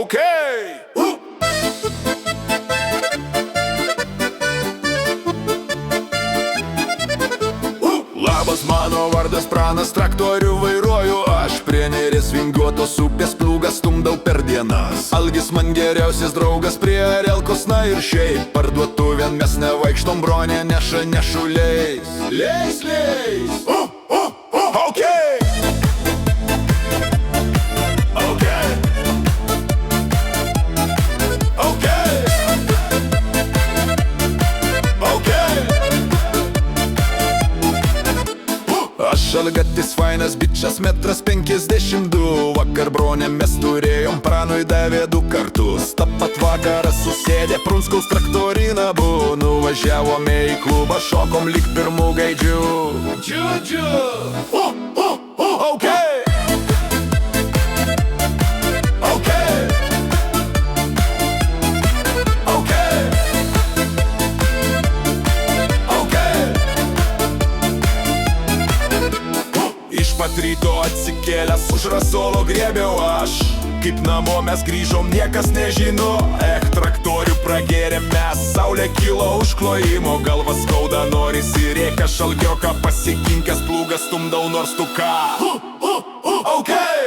Okay. Labas, mano vardas Pranas, traktorių vairuoju aš. Prie Neries vingiuotos upės plūgą stumdau per dienas. Algis man geriausias draugas, prie Relkos na ir šiaip. Parduotuvėn mes nevaikštom, Bronė neša nešuliais. Leis, leis. Okay. Šalgatis fainas bičas, 1,52 m. Vakar Bronę mes turėjom, Pranui davė 2 kartus. Ta pat vakarą susėdė Prunskaus traktoriną abu. Nuvažiavome į klubą, šokom lyg pirmų gaidžių. Džiu-džiu. Okay. Pat ryto atsikėlęs už rasolo griebiau aš. Kaip namo mes grįžom, niekas nežino. Traktorių pragėrėm mes, saulė kilo už klojimo. Galva skauda, norisi rėkia šalgioką, pasikinkęs plūgas stumdau nors tu ką. Okay.